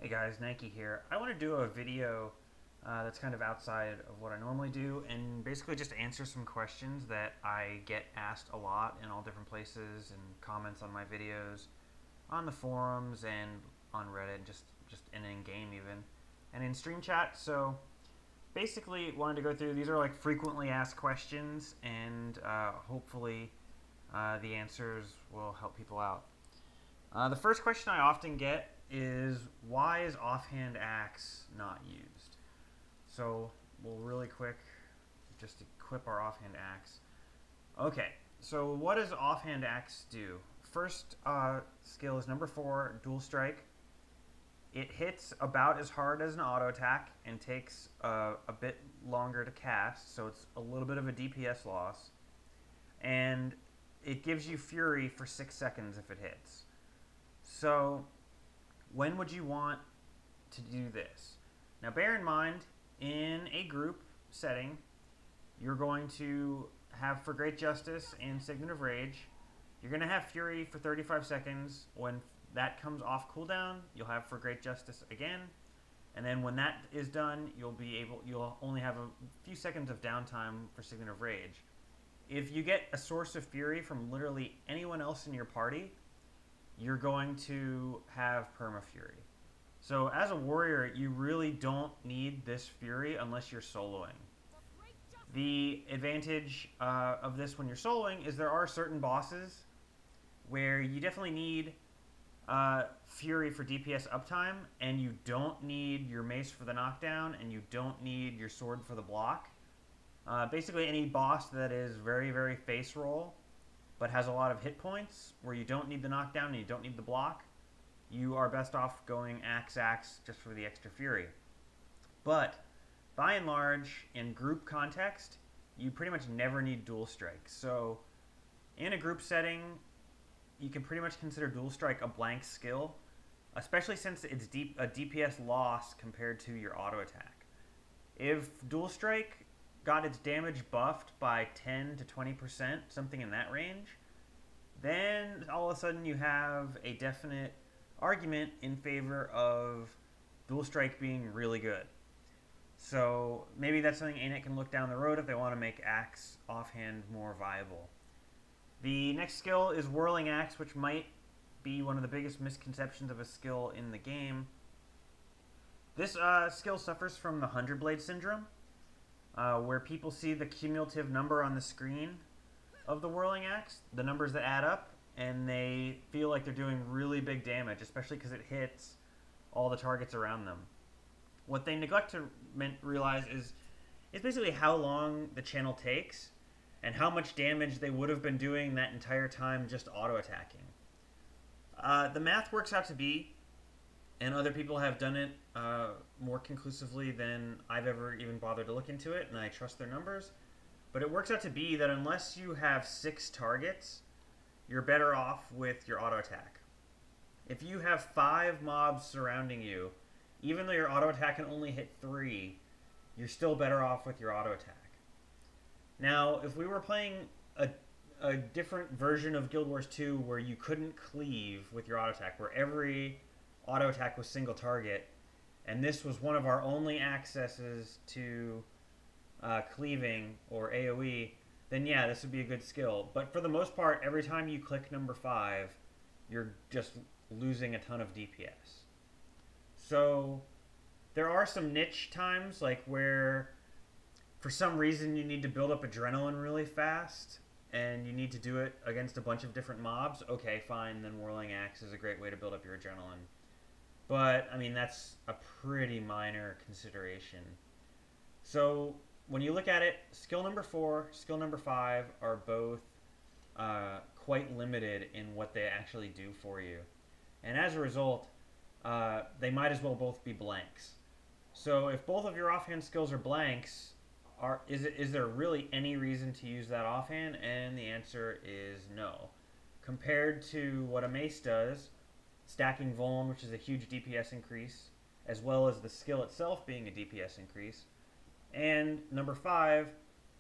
Hey guys, Necromancers here. I want to do a video that's kind of outside of what I normally do and basically just answer some questions that I get asked a lot in all different places and comments on my videos, on the forums and on Reddit, just in game even, and in stream chat. So basically wanted to go through, these are like frequently asked questions and hopefully the answers will help people out. The first question I often get is, why is Offhand Axe not used? So we'll really quick just equip our Offhand Axe. Okay, so what does Offhand Axe do? First skill is number 4, Dual Strike. It hits about as hard as an auto attack and takes a bit longer to cast, so it's a little bit of a DPS loss. And it gives you Fury for 6 seconds if it hits. So when would you want to do this? Now bear in mind, in a group setting, you're going to have For Great Justice and Signet of Rage. You're going to have Fury for 35 seconds. When that comes off cooldown, you'll have For Great Justice again. And then when that is done, you'll only have a few seconds of downtime for Signet of Rage. If you get a source of Fury from literally anyone else in your party, you're going to have Perma Fury. So as a warrior, you really don't need this Fury unless you're soloing. The advantage of this when you're soloing is there are certain bosses where you definitely need Fury for DPS uptime, and you don't need your mace for the knockdown, and you don't need your sword for the block. Basically any boss that is very, very face roll but has a lot of hit points, where you don't need the knockdown and you don't need the block, you are best off going axe just for the extra Fury. But by and large, in group context, you pretty much never need Dual Strike. So in a group setting, you can pretty much consider Dual Strike a blank skill, especially since it's a DPS loss compared to your auto attack. If Dual Strike got its damage buffed by 10 to 20%, something in that range, then all of a sudden you have a definite argument in favor of Dual Strike being really good. So maybe that's something ANET can look down the road if they want to make Axe Offhand more viable. The next skill is Whirling Axe, which might be one of the biggest misconceptions of a skill in the game. This skill suffers from the 100 Blade Syndrome, where people see the cumulative number on the screen of the Whirling Axe, the numbers that add up, and they feel like they're doing really big damage, especially because it hits all the targets around them. What they neglect to realize is basically how long the channel takes and how much damage they would have been doing that entire time just auto-attacking. The math works out to be, and other people have done it more conclusively than I've ever even bothered to look into it, and I trust their numbers. But it works out to be that unless you have 6 targets, you're better off with your auto attack. If you have 5 mobs surrounding you, even though your auto attack can only hit 3, you're still better off with your auto attack. Now, if we were playing a different version of Guild Wars 2 where you couldn't cleave with your auto attack, where every auto attack was single target, and this was one of our only accesses to cleaving or AoE, then yeah, this would be a good skill. But for the most part, every time you click number 5, you're just losing a ton of DPS. So there are some niche times, like where for some reason you need to build up adrenaline really fast and you need to do it against a bunch of different mobs. Okay, fine, then Whirling Axe is a great way to build up your adrenaline. But, I mean, that's a pretty minor consideration. So, when you look at it, skill number 4, skill number 5 are both quite limited in what they actually do for you. And as a result, they might as well both be blanks. So, if both of your offhand skills are blanks, is there really any reason to use that offhand? And the answer is no. Compared to what a mace does, stacking Vuln, which is a huge DPS increase, as well as the skill itself being a DPS increase. And number 5,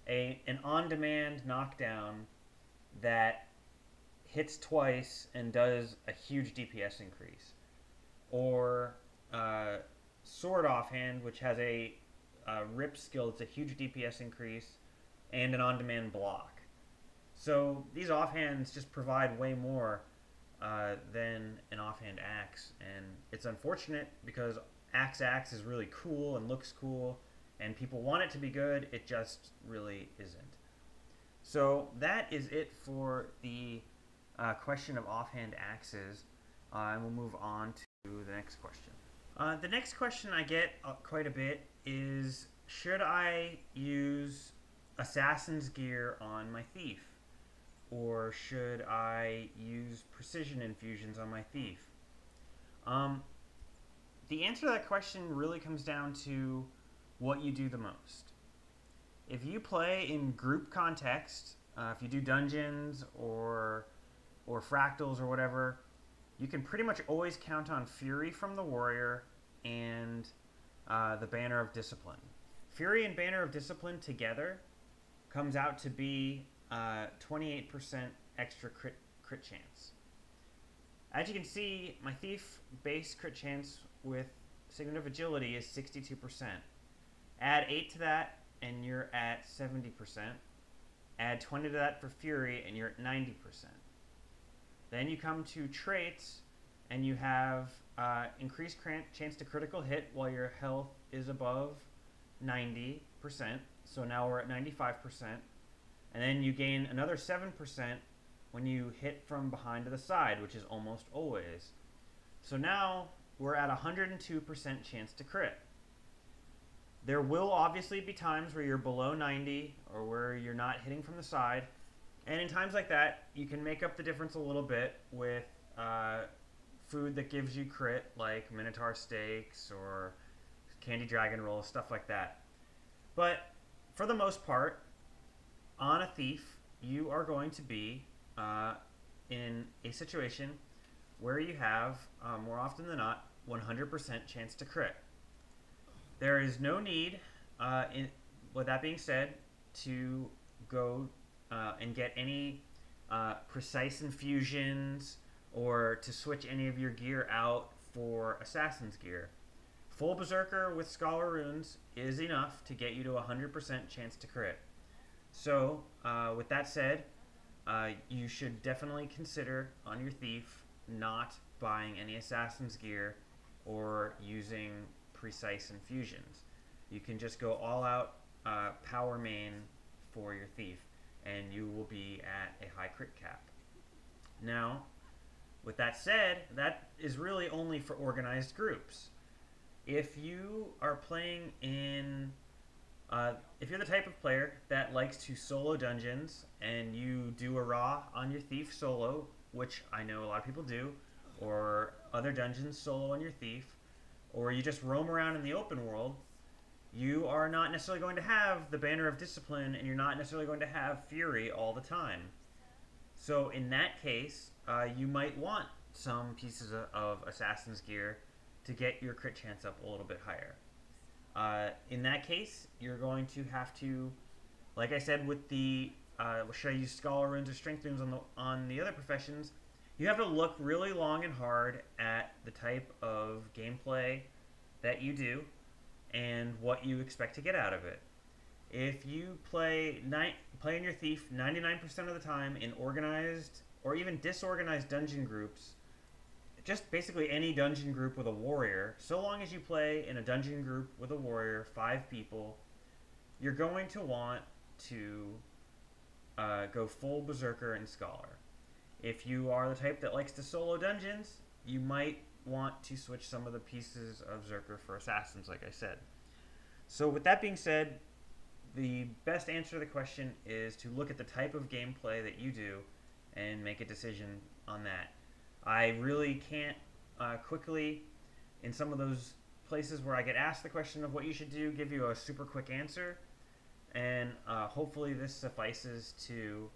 an on-demand knockdown that hits twice and does a huge DPS increase. Or Sword Offhand, which has a rip skill. It's a huge DPS increase and an on-demand block. So these offhands just provide way more than an offhand axe, and it's unfortunate because axe is really cool and looks cool, and people want it to be good. It just really isn't. So that is it for the question of offhand axes, and we'll move on to the next question. The next question I get quite a bit is, should I use assassin's gear on my thief? Or should I use precision infusions on my thief? The answer to that question really comes down to what you do the most. If you play in group context, if you do dungeons or fractals or whatever, you can pretty much always count on Fury from the Warrior and the Banner of Discipline. Fury and Banner of Discipline together comes out to be 28% extra crit chance. As you can see, my Thief base crit chance with Signet of Agility is 62%. Add 8 to that and you're at 70%. Add 20 to that for Fury and you're at 90%. Then you come to traits and you have increased chance to critical hit while your health is above 90%. So now we're at 95%. And then you gain another 7% when you hit from behind to the side, which is almost always. So now we're at 102% chance to crit. There will obviously be times where you're below 90 or where you're not hitting from the side. And in times like that, you can make up the difference a little bit with food that gives you crit, like Minotaur Steaks or Candy Dragon Rolls, stuff like that. But for the most part, on a thief, you are going to be in a situation where you have, more often than not, 100% chance to crit. There is no need, with that being said, to go and get any precise infusions or to switch any of your gear out for Assassin's gear. Full Berserker with Scholar Runes is enough to get you to 100% chance to crit. So, with that said, you should definitely consider on your thief not buying any Assassin's gear or using precise infusions. You can just go all out power main for your thief and you will be at a high crit cap. Now, with that said, that is really only for organized groups. If you are playing in if you're the type of player that likes to solo dungeons and you do a raw on your thief solo, which I know a lot of people do, or other dungeons solo on your thief, or you just roam around in the open world, you are not necessarily going to have the Banner of Discipline and you're not necessarily going to have Fury all the time. So in that case, you might want some pieces of Assassin's gear to get your crit chance up a little bit higher. In that case, you're going to have to, like I said with the, should I use Scholar Runes or Strength Runes on the other professions, you have to look really long and hard at the type of gameplay that you do and what you expect to get out of it. If you play in your thief 99% of the time in organized or even disorganized dungeon groups, just basically any dungeon group with a warrior, so long as you play in a dungeon group with a warrior, 5 people, you're going to want to go full Berserker and Scholar. If you are the type that likes to solo dungeons, you might want to switch some of the pieces of Berserker for Assassins, like I said. So with that being said, the best answer to the question is to look at the type of gameplay that you do and make a decision on that. I really can't quickly, in some of those places where I get asked the question of what you should do, give you a super quick answer. And hopefully this suffices to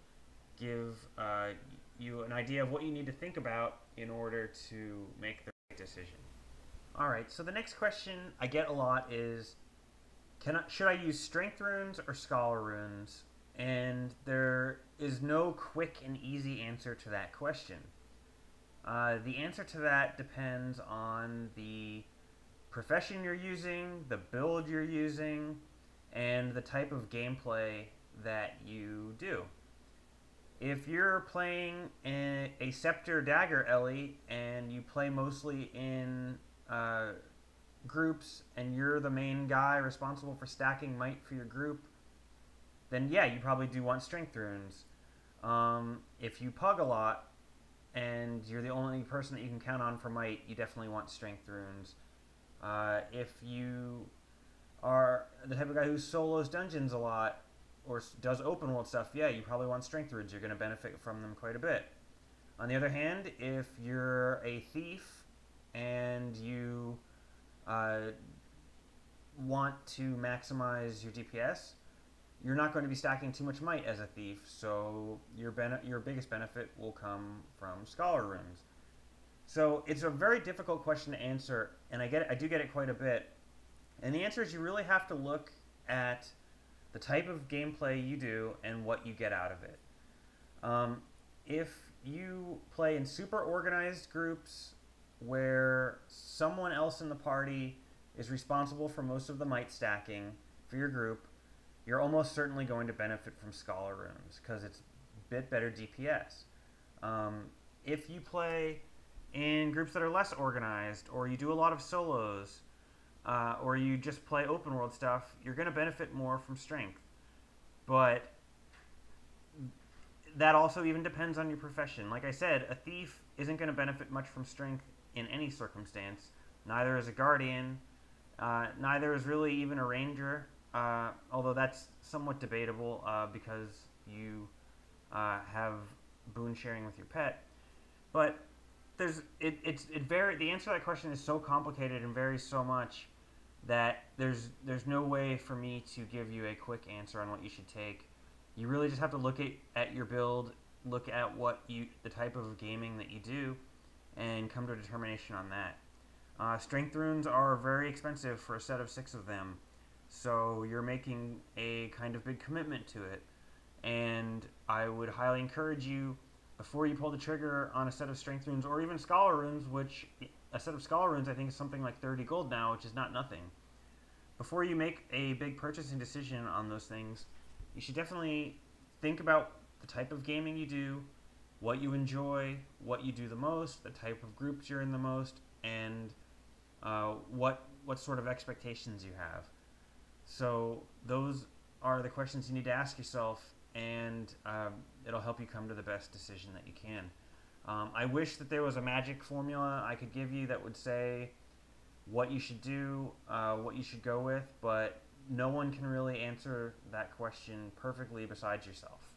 give you an idea of what you need to think about in order to make the right decision. Alright, so the next question I get a lot is, should I use Strength Runes or Scholar Runes? And there is no quick and easy answer to that question. The answer to that depends on the profession you're using, the build you're using, and the type of gameplay that you do. If you're playing a Scepter Dagger Ellie and you play mostly in groups and you're the main guy responsible for stacking might for your group, then yeah, you probably do want strength runes. If you pug a lot and you're the only person that you can count on for might, you definitely want strength runes. If you are the type of guy who solos dungeons a lot or does open world stuff, yeah, you probably want strength runes. You're going to benefit from them quite a bit. On the other hand, if you're a thief and you want to maximize your DPS, you're not going to be stacking too much might as a thief, so your biggest benefit will come from scholar runes. So it's a very difficult question to answer, and I do get it quite a bit. And the answer is you really have to look at the type of gameplay you do and what you get out of it. If you play in super organized groups where someone else in the party is responsible for most of the might stacking for your group, you're almost certainly going to benefit from scholar runes because it's a bit better DPS. If you play in groups that are less organized, or you do a lot of solos, or you just play open world stuff, you're going to benefit more from strength. But that also even depends on your profession. Like I said, a thief isn't going to benefit much from strength in any circumstance. Neither is a guardian. Neither is really even a ranger. Although that's somewhat debatable because you have boon sharing with your pet. But the answer to that question is so complicated and varies so much that there's no way for me to give you a quick answer on what you should take. You really just have to look at your build, look at the type of gaming that you do, and come to a determination on that. Strength runes are very expensive for a set of 6 of them, so you're making a kind of big commitment to it. And I would highly encourage you, before you pull the trigger on a set of strength runes or even scholar runes, which a set of scholar runes I think is something like 30 gold now, which is not nothing. Before you make a big purchasing decision on those things, you should definitely think about the type of gaming you do, what you enjoy, what you do the most, the type of groups you're in the most, and what sort of expectations you have. So those are the questions you need to ask yourself, and it'll help you come to the best decision that you can. I wish that there was a magic formula I could give you that would say what you should do, what you should go with, but no one can really answer that question perfectly besides yourself.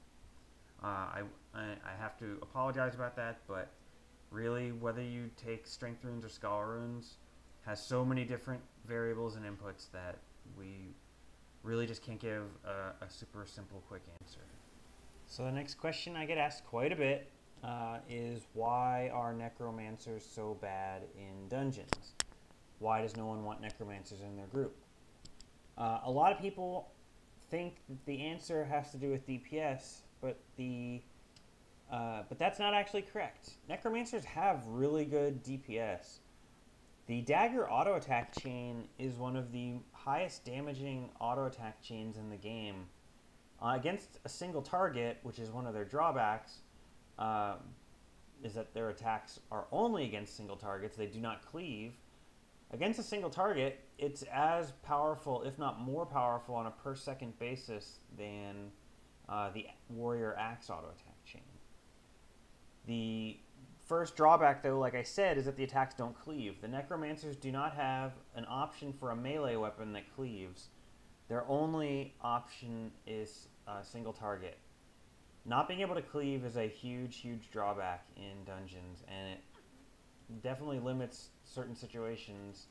I have to apologize about that, but really, whether you take strength runes or scholar runes has so many different variables and inputs that we really just can't give a super simple, quick answer. So the next question I get asked quite a bit is, why are Necromancers so bad in dungeons? Why does no one want Necromancers in their group? A lot of people think that the answer has to do with DPS, but that's not actually correct. Necromancers have really good DPS. The dagger auto attack chain is one of the highest damaging auto attack chains in the game. Against a single target, which is one of their drawbacks, is that their attacks are only against single targets. They do not cleave. Against a single target, it's as powerful, if not more powerful, on a per second basis than the warrior axe auto attack chain. The first drawback, though, like I said, is that the attacks don't cleave. The Necromancers do not have an option for a melee weapon that cleaves. Their only option is a single target. Not being able to cleave is a huge, huge drawback in dungeons, and it definitely limits certain situations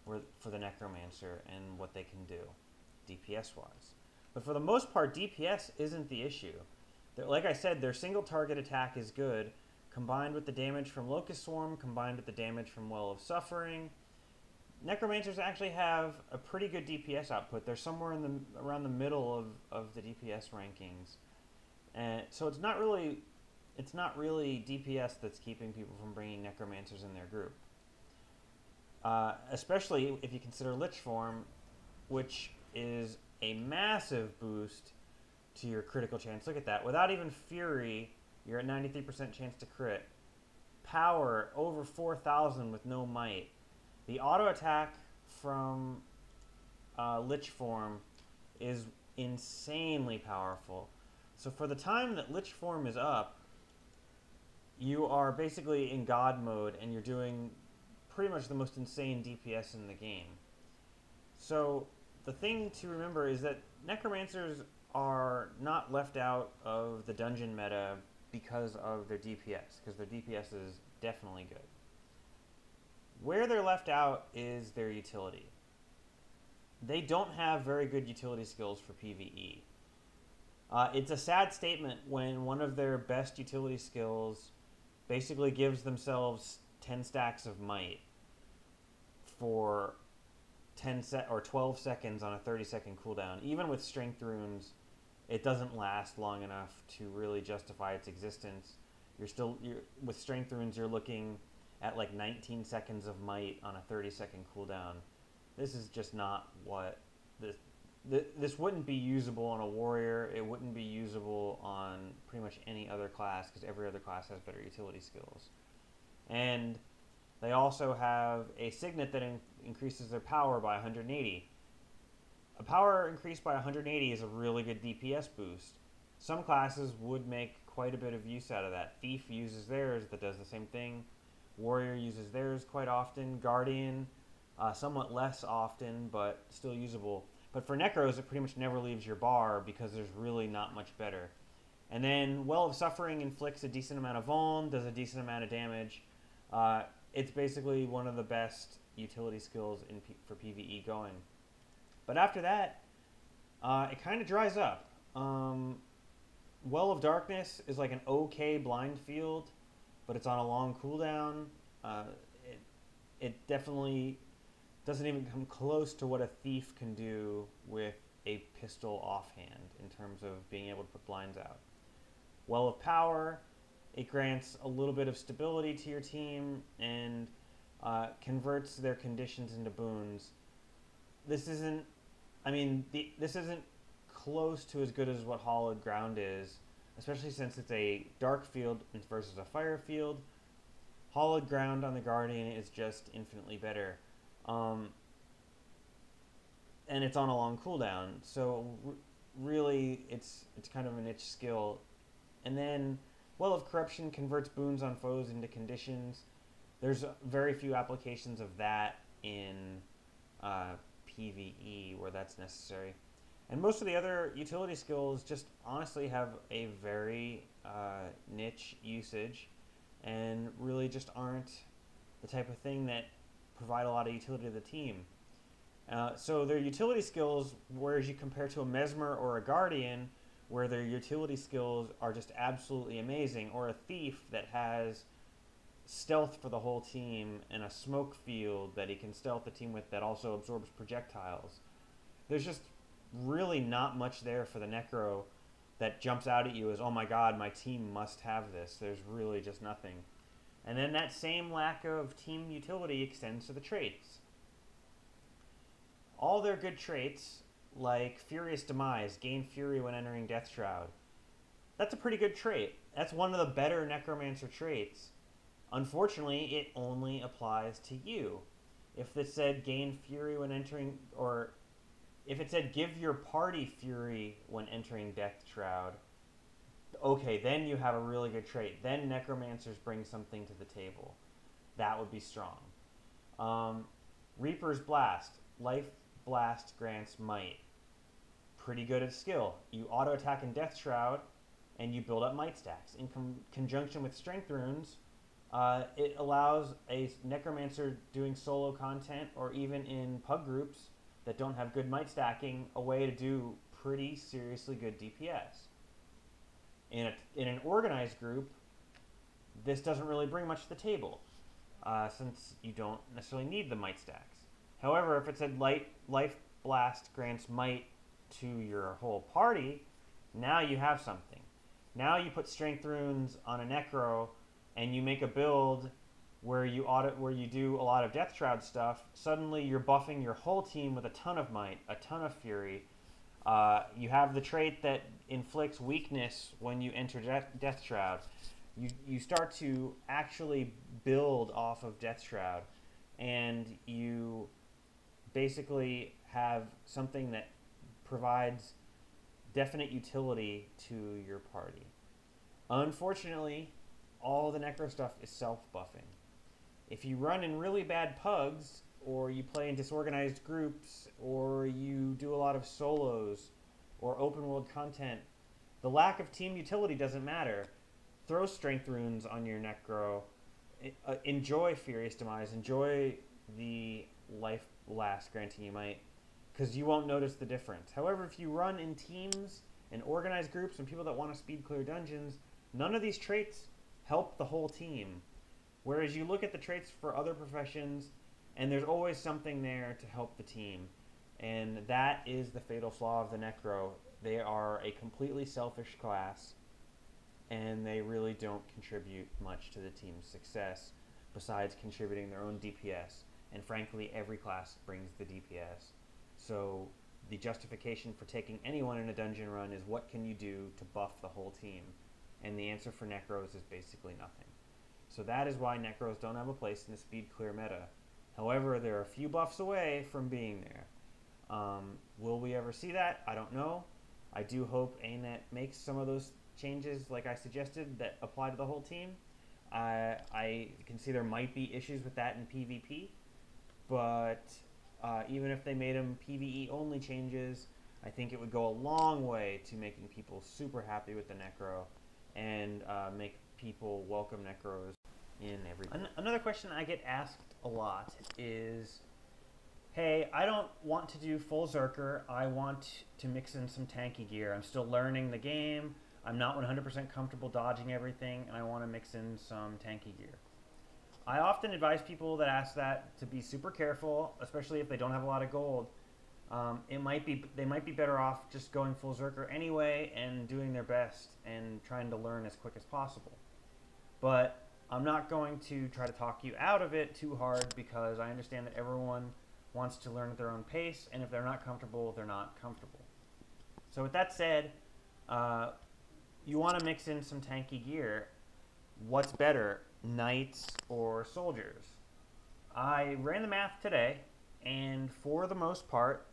for the Necromancer and what they can do, DPS-wise. But for the most part, DPS isn't the issue. Like I said, their single target attack is good, combined with the damage from Locust Swarm, combined with the damage from Well of Suffering. Necromancers actually have a pretty good DPS output. They're somewhere around the middle of the DPS rankings. And so it's not really DPS that's keeping people from bringing Necromancers in their group. especially if you consider Lich Form, which is a massive boost to your critical chance. Look at that. Without even Fury, you're at 93% chance to crit. Power, over 4,000 with no might. The auto attack from Lich Form is insanely powerful. So for the time that Lich Form is up, you are basically in God mode and you're doing pretty much the most insane DPS in the game. So the thing to remember is that Necromancers are not left out of the dungeon meta because of their DPS, because their DPS is definitely good. Where they're left out is their utility. They don't have very good utility skills for PvE. It's a sad statement when one of their best utility skills basically gives themselves 10 stacks of might for 12 seconds on a 30-second cooldown. Even with strength runes, it doesn't last long enough to really justify its existence. With strength runes, you're looking at like 19 seconds of might on a 30-second cooldown. This is just not what this wouldn't be usable on a warrior. It wouldn't be usable on pretty much any other class because every other class has better utility skills. And they also have a signet that increases their power by 180. A power increase by 180 is a really good DPS boost. Some classes would make quite a bit of use out of that. Thief uses theirs that does the same thing. Warrior uses theirs quite often. Guardian, somewhat less often, but still usable. But for Necros, it pretty much never leaves your bar because there's really not much better. And then Well of Suffering inflicts a decent amount of vuln, does a decent amount of damage. It's basically one of the best utility skills for PvE going. But after that, it kind of dries up. Well of Darkness is like an okay blind field, but it's on a long cooldown. It definitely doesn't even come close to what a thief can do with a pistol offhand in terms of being able to put blinds out. Well of Power, it grants a little bit of stability to your team and converts their conditions into boons. This isn't close to as good as what Hallowed Ground is, especially since it's a dark field versus a fire field. Hallowed Ground on the Guardian is just infinitely better. And it's on a long cooldown, so really it's kind of a niche skill. And then Well of Corruption converts boons on foes into conditions. There's very few applications of that in PvE where that's necessary. And most of the other utility skills just honestly have a very niche usage and really just aren't the type of thing that provide a lot of utility to the team. So their utility skills, whereas you compare to a Mesmer or a Guardian, where their utility skills are just absolutely amazing, or a Thief that has stealth for the whole team and a smoke field that he can stealth the team with that also absorbs projectiles. There's just really not much there for the Necro that jumps out at you as, oh my god, my team must have this. There's really just nothing. And then that same lack of team utility extends to the traits. All their good traits, like Furious Demise, gain Fury when entering Death Shroud. That's a pretty good trait. That's one of the better Necromancer traits. Unfortunately, it only applies to you. If it said gain Fury when entering, or if it said give your party Fury when entering Death Shroud, okay, then you have a really good trait. Then Necromancers bring something to the table. That would be strong. Reaper's Blast. Life Blast grants might. Pretty good at skill. You auto-attack in Death Shroud, and you build up might stacks. In conjunction with Strength Runes, it allows a Necromancer doing solo content, or even in pug groups that don't have good might stacking, a way to do pretty seriously good DPS. In an organized group, this doesn't really bring much to the table, since you don't necessarily need the might stacks. However, if it said Life Blast grants might to your whole party, now you have something. Now you put Strength Runes on a Necro, and you make a build where you do a lot of Death Shroud stuff, suddenly you're buffing your whole team with a ton of might, a ton of fury. You have the trait that inflicts weakness when you enter Death Shroud. You start to actually build off of Death Shroud, and you basically have something that provides definite utility to your party. Unfortunately, all the Necro stuff is self-buffing. If you run in really bad pugs, or you play in disorganized groups, or you do a lot of solos, or open world content, the lack of team utility doesn't matter. Throw strength runes on your Necro. Enjoy Furious Demise. Enjoy the life last granting you might, because you won't notice the difference. However, if you run in teams and organized groups and people that want to speed clear dungeons, none of these traits help the whole team. Whereas you look at the traits for other professions, and there's always something there to help the team. And that is the fatal flaw of the Necro. They are a completely selfish class, and they really don't contribute much to the team's success, besides contributing their own DPS. And frankly, every class brings the DPS. So the justification for taking anyone in a dungeon run is, what can you do to buff the whole team? And the answer for Necros is basically nothing. So that is why Necros don't have a place in the speed clear meta. However, they're a few buffs away from being there. Will we ever see that? I don't know. I do hope ANET makes some of those changes, like I suggested, that apply to the whole team. I can see there might be issues with that in PvP, but even if they made them PvE only changes, I think it would go a long way to making people super happy with the Necro, and make people welcome Necros in every... Another question I get asked a lot is, hey, I don't want to do full Zerker, I want to mix in some tanky gear. I'm still learning the game, I'm not 100% comfortable dodging everything, and I want to mix in some tanky gear. I often advise people that ask that to be super careful, especially if they don't have a lot of gold. They might be better off just going full Zerker anyway and doing their best and trying to learn as quick as possible. But I'm not going to try to talk you out of it too hard, because I understand that everyone wants to learn at their own pace, and if they're not comfortable, they're not comfortable. So with that said, you want to mix in some tanky gear. What's better, knights or soldiers? I ran the math today, and for the most part,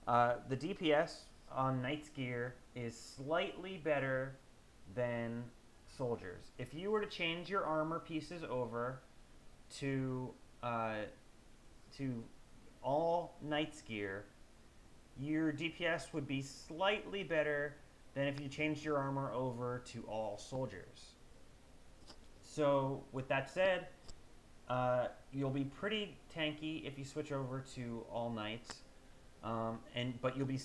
the DPS on Knight's gear is slightly better than soldiers. If you were to change your armor pieces over to all Knight's gear, your DPS would be slightly better than if you changed your armor over to all soldiers. So with that said, you'll be pretty tanky if you switch over to all Knights. But you'll be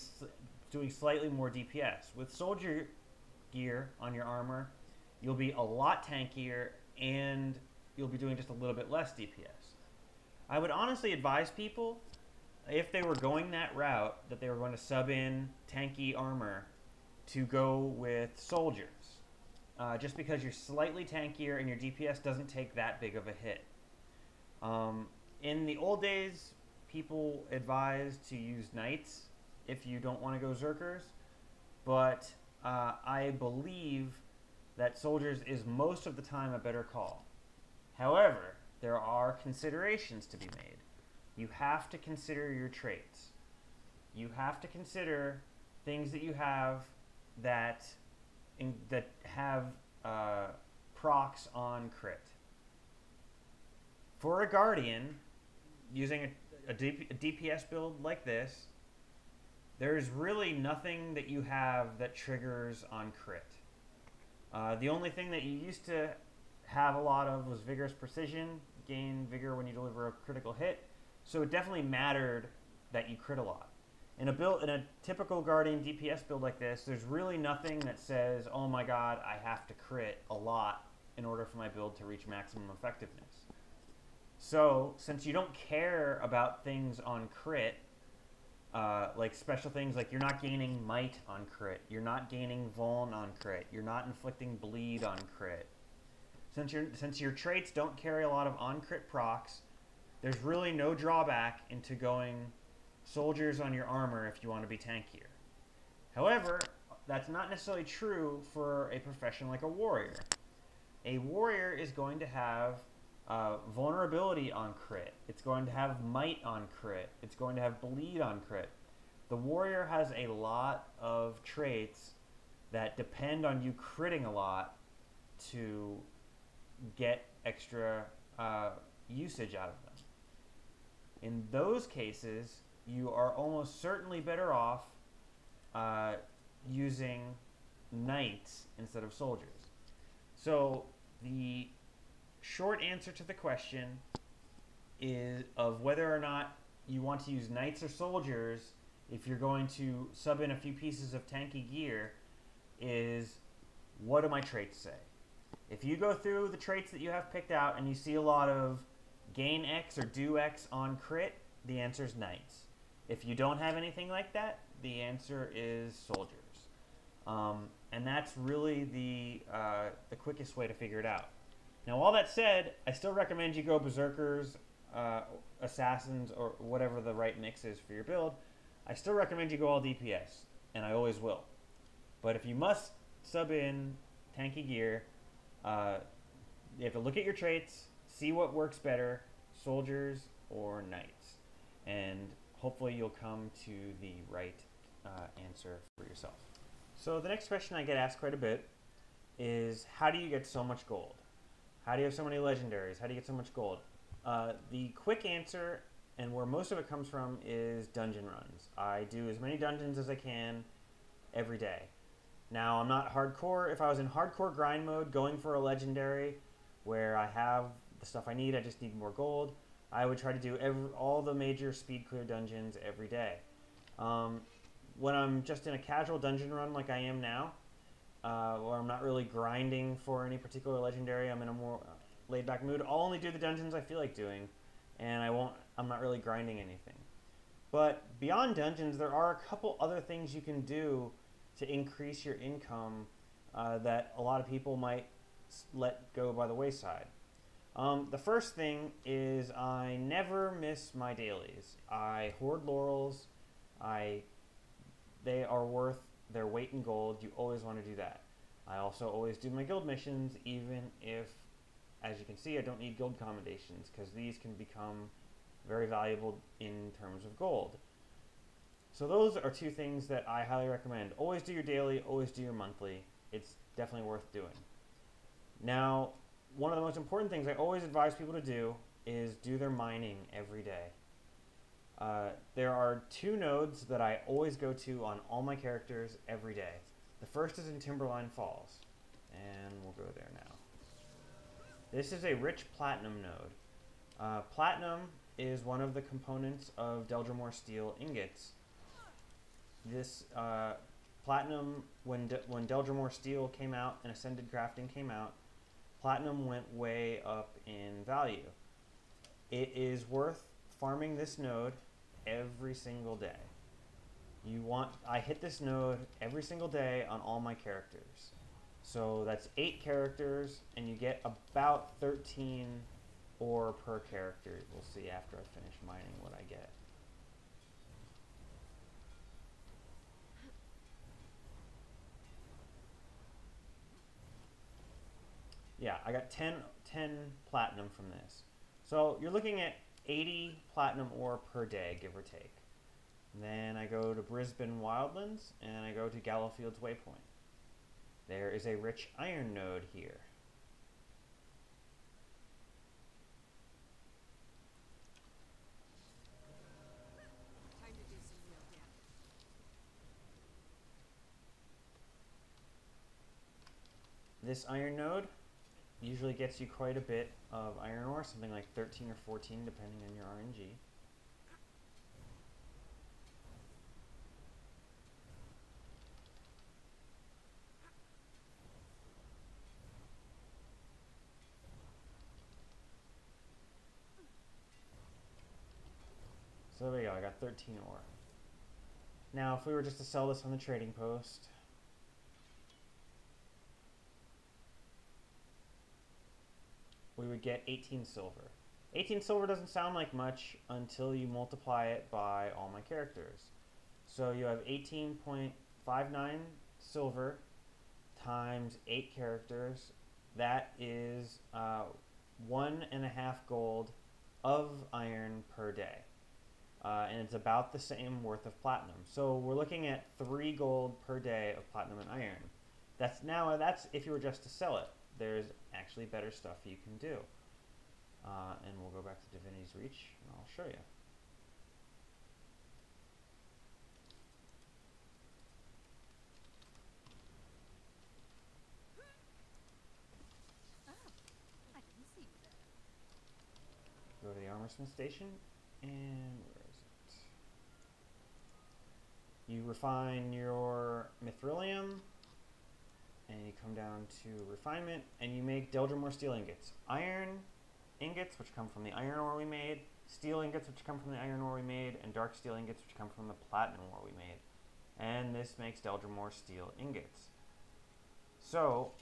doing slightly more DPS. With soldier gear on your armor, you'll be a lot tankier, and you'll be doing just a little bit less DPS. I would honestly advise people, if they were going that route, that they were going to sub in tanky armor, to go with soldiers. Just because you're slightly tankier and your DPS doesn't take that big of a hit. In the old days, people advised to use Knights if you don't want to go Zerkers, but I believe that soldiers is most of the time a better call. However, there are considerations to be made. You have to consider your traits. You have to consider things that you have that have procs on crit. For a Guardian, using a DPS build like this, there's really nothing that you have that triggers on crit. The only thing that you used to have a lot of was Vigorous Precision, gain vigor when you deliver a critical hit, so it definitely mattered that you crit a lot. In a typical Guardian DPS build like this, there's really nothing that says, oh my god, I have to crit a lot in order for my build to reach maximum effectiveness. So, since you don't care about things on crit, like special things like you're not gaining might on crit, you're not gaining vuln on crit, you're not inflicting bleed on crit. since your traits don't carry a lot of on-crit procs, there's really no drawback into going soldiers on your armor if you want to be tankier. However, that's not necessarily true for a profession like a warrior. A warrior is going to have vulnerability on crit. It's going to have might on crit. It's going to have bleed on crit. The warrior has a lot of traits that depend on you critting a lot to get extra usage out of them. In those cases, you are almost certainly better off using knights instead of soldiers. So the short answer to the question is of whether or not you want to use knights or soldiers if you're going to sub in a few pieces of tanky gear is, what do my traits say? If you go through the traits that you have picked out and you see a lot of gain X or do X on crit, the answer is knights. If you don't have anything like that, the answer is soldiers. And that's really the quickest way to figure it out. Now, all that said, I still recommend you go berserkers, assassins, or whatever the right mix is for your build. I still recommend you go all DPS, and I always will. But if you must sub in tanky gear, you have to look at your traits, see what works better, soldiers or knights, and hopefully you'll come to the right answer for yourself. So the next question I get asked quite a bit is, how do you get so much gold? How do you have so many legendaries? How do you get so much gold? The quick answer, and where most of it comes from, is dungeon runs. I do as many dungeons as I can every day. Now, I'm not hardcore. If I was in hardcore grind mode, going for a legendary where I have the stuff I need, I just need more gold, I would try to do all the major speed clear dungeons every day. When I'm just in a casual dungeon run like I am now, or I'm not really grinding for any particular legendary, I'm in a more laid back mood, I'll only do the dungeons I feel like doing, and I'm not really grinding anything. But beyond dungeons, there are a couple other things you can do to increase your income that a lot of people might let go by the wayside. The first thing is I never miss my dailies. I hoard laurels. They are worth their weight in gold. You always want to do that. I also always do my guild missions, even if, as you can see, I don't need guild commendations, because these can become very valuable in terms of gold. So those are two things that I highly recommend. Always do your daily, always do your monthly. It's definitely worth doing. Now, one of the most important things I always advise people to do is do their mining every day. There are two nodes that I always go to on all my characters every day. The first is in Timberline Falls, and we'll go there now. This is a rich platinum node. Platinum is one of the components of Deldrimore Steel ingots. This platinum, when Deldrimore Steel came out and Ascended Crafting came out, platinum went way up in value. It is worth farming this node every single day. I hit this node every single day on all my characters. So that's 8 characters, and you get about 13 ore per character. We'll see after I finish mining what I get. Yeah, I got 10 platinum from this. So you're looking at 80 platinum ore per day, give or take. And then I go to Brisbane Wildlands, and I go to Gallowfield's Waypoint. There is a rich iron node here. Time to do some real damage. This iron node usually gets you quite a bit of iron ore, something like 13 or 14 depending on your RNG. So there we go, I got 13 ore. Now if we were just to sell this on the trading post, we would get 18 silver. 18 silver doesn't sound like much until you multiply it by all my characters. So you have 18.59 silver times 8 characters. That is 1.5 gold of iron per day. And it's about the same worth of platinum. So we're looking at 3 gold per day of platinum and iron. That's if you were just to sell it. There's actually better stuff you can do. And we'll go back to Divinity's Reach, and I'll show you. Oh, I didn't see you there. Go to the Armorsmith Station, and where is it? You refine your Mithrilium, and you come down to Refinement, and you make Deldrimore Steel Ingots. Iron ingots, which come from the iron ore we made, steel ingots, which come from the iron ore we made, and dark steel ingots, which come from the platinum ore we made. And this makes Deldrimore Steel Ingots. So,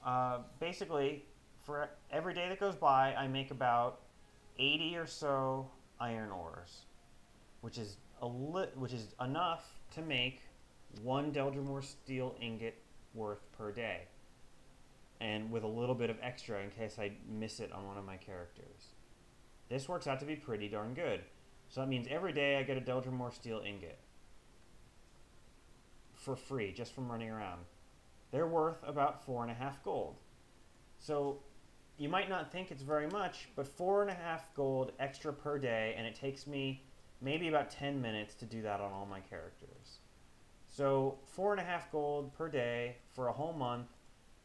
basically, for every day that goes by, I make about 80 or so iron ores, which is enough to make 1 Deldrimore Steel Ingot worth per day, and with a little bit of extra in case I miss it on one of my characters. This works out to be pretty darn good. So that means every day I get a Deldrimore Steel Ingot for free, just from running around. They're worth about 4.5 gold. So you might not think it's very much, but 4.5 gold extra per day, and it takes me maybe about 10 minutes to do that on all my characters. So 4.5 gold per day for a whole month,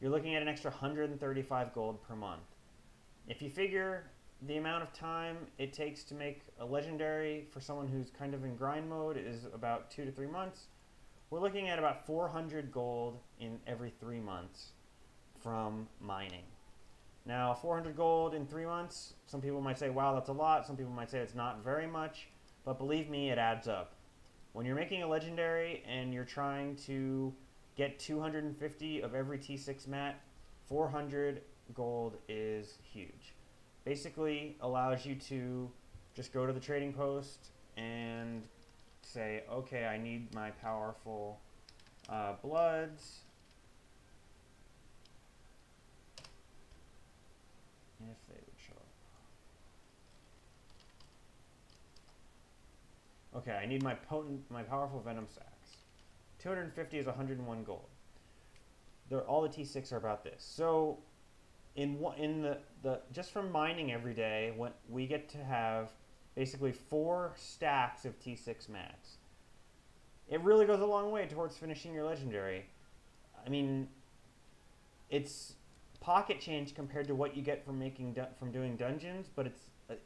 you're looking at an extra 135 gold per month. If you figure the amount of time it takes to make a legendary for someone who's kind of in grind mode is about 2 to 3 months, we're looking at about 400 gold in every 3 months from mining. Now, 400 gold in 3 months, some people might say, wow, that's a lot. Some people might say it's not very much, but believe me, it adds up. When you're making a legendary and you're trying to get 250 of every T6 mat, 400 gold is huge. Basically allows you to just go to the trading post and say, okay, I need my powerful bloods. If they would show up. Okay, I need my powerful venom sacks. 250 is 101 gold. All the T6 are about this. So just from mining every day, we get to have basically 4 stacks of T6 mats. It really goes a long way towards finishing your legendary. I mean, it's pocket change compared to what you get from doing dungeons, but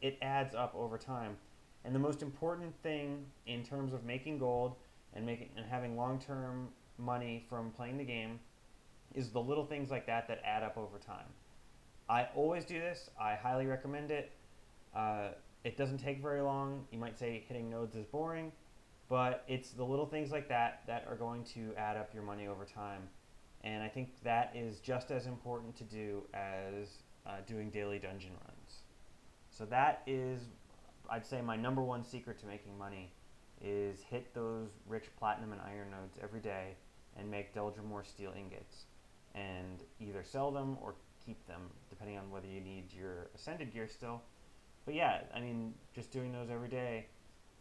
it adds up over time. And the most important thing in terms of making gold and having long-term money from playing the game is the little things like that add up over time. I always do this. I highly recommend it. It doesn't take very long. You might say hitting nodes is boring, but it's the little things like that are going to add up your money over time. And I think that is just as important to do as doing daily dungeon runs. So that is, I'd say, my #1 secret to making money is hit those rich platinum and iron nodes every day and make Deldrimore Steel Ingots, and either sell them or keep them, depending on whether you need your Ascended gear still. But yeah, I mean, just doing those every day,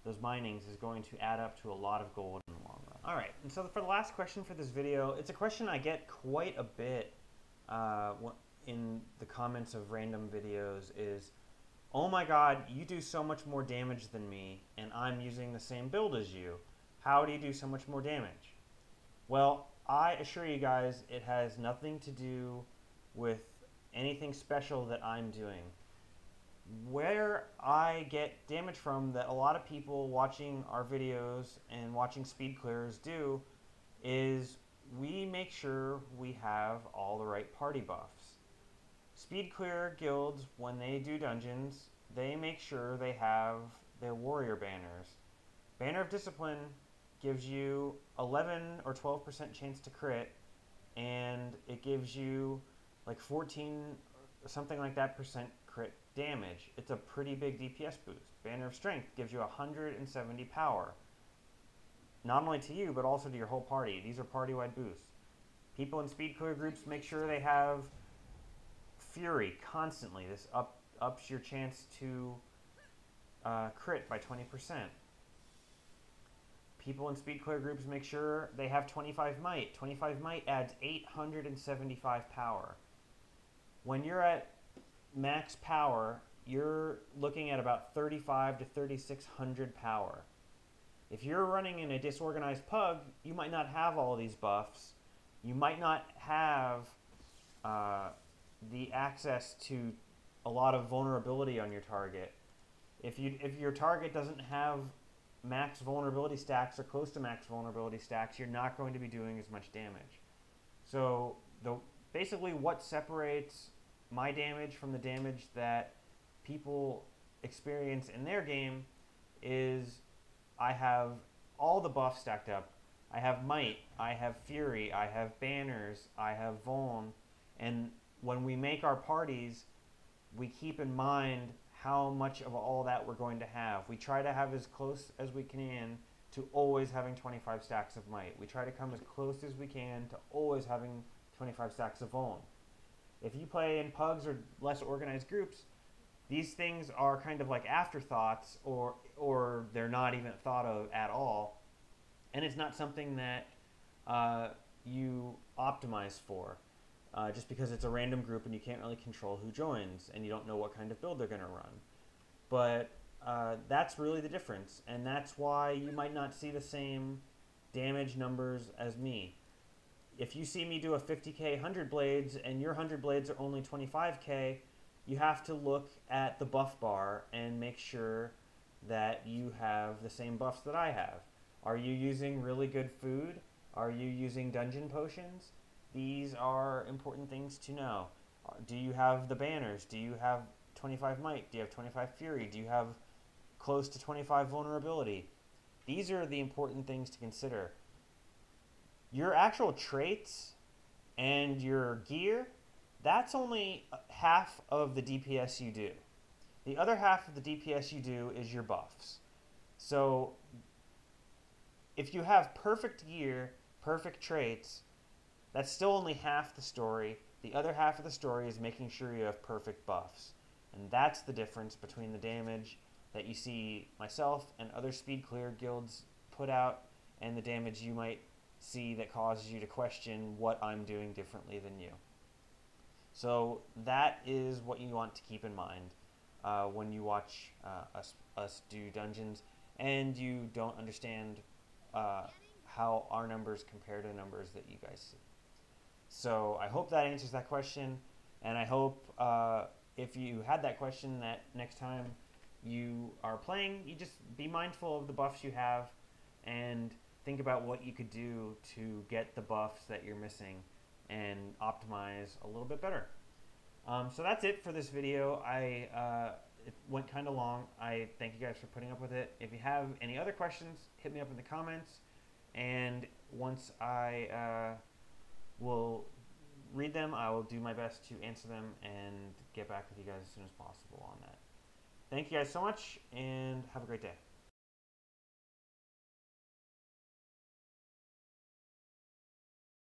those minings, is going to add up to a lot of gold in the long run. Alright, and so for the last question for this video, it's a question I get quite a bit in the comments of random videos is, oh my god, you do so much more damage than me, and I'm using the same build as you. How do you do so much more damage? Well, I assure you guys, it has nothing to do with anything special that I'm doing. Where I get damage from that a lot of people watching our videos and watching speed clearers do is we make sure we have all the right party buffs. Speed clearer guilds, when they do dungeons, they make sure they have their warrior banners. Banner of Discipline gives you 11 or 12% chance to crit, and it gives you like 14 something like that percent crit damage. It's a pretty big DPS boost. Banner of Strength gives you 170 power. Not only to you, but also to your whole party. These are party-wide boosts. People in speed clear groups make sure they have Fury constantly. This ups your chance to crit by 20%. People in speed clear groups make sure they have 25 might. 25 might adds 875 power. When you're at max power, you're looking at about 35 to 3600 power. If you're running in a disorganized pug, you might not have all these buffs. You might not have the access to a lot of vulnerability on your target. If your target doesn't have max vulnerability stacks or close to max vulnerability stacks, you're not going to be doing as much damage. So basically what separates my damage from the damage that people experience in their game is I have all the buffs stacked up. I have Might, I have Fury, I have Banners, I have Vuln, and when we make our parties, we keep in mind how much of all that we're going to have. We try to have as close as we can to always having 25 stacks of Might. We try to come as close as we can to always having 25 stacks of Vuln. If you play in pugs or less organized groups, these things are kind of like afterthoughts, or they're not even thought of at all, and it's not something that you optimize for. Just because it's a random group and you can't really control who joins and you don't know what kind of build they're going to run. But that's really the difference, and that's why you might not see the same damage numbers as me. If you see me do a 50k 100 blades and your 100 blades are only 25k, you have to look at the buff bar and make sure that you have the same buffs that I have. Are you using really good food? Are you using dungeon potions? These are important things to know. Do you have the banners? Do you have 25 might? Do you have 25 fury? Do you have close to 25 vulnerability? These are the important things to consider. Your actual traits and your gear, that's only half of the DPS you do. The other half of the DPS you do is your buffs. So if you have perfect gear, perfect traits, that's still only half the story. The other half of the story is making sure you have perfect buffs. And that's the difference between the damage that you see myself and other speed clear guilds put out and the damage you might see that causes you to question what I'm doing differently than you. So that is what you want to keep in mind when you watch us do dungeons and you don't understand how our numbers compare to numbers that you guys see. So I hope that answers that question, and I hope if you had that question that next time you are playing, you just be mindful of the buffs you have and think about what you could do to get the buffs that you're missing and optimize a little bit better. So that's it for this video. It went kind of long. I thank you guys for putting up with it. If you have any other questions, hit me up in the comments, and once I will read them, I will do my best to answer them and get back with you guys as soon as possible on that. Thank you guys so much, and have a great day.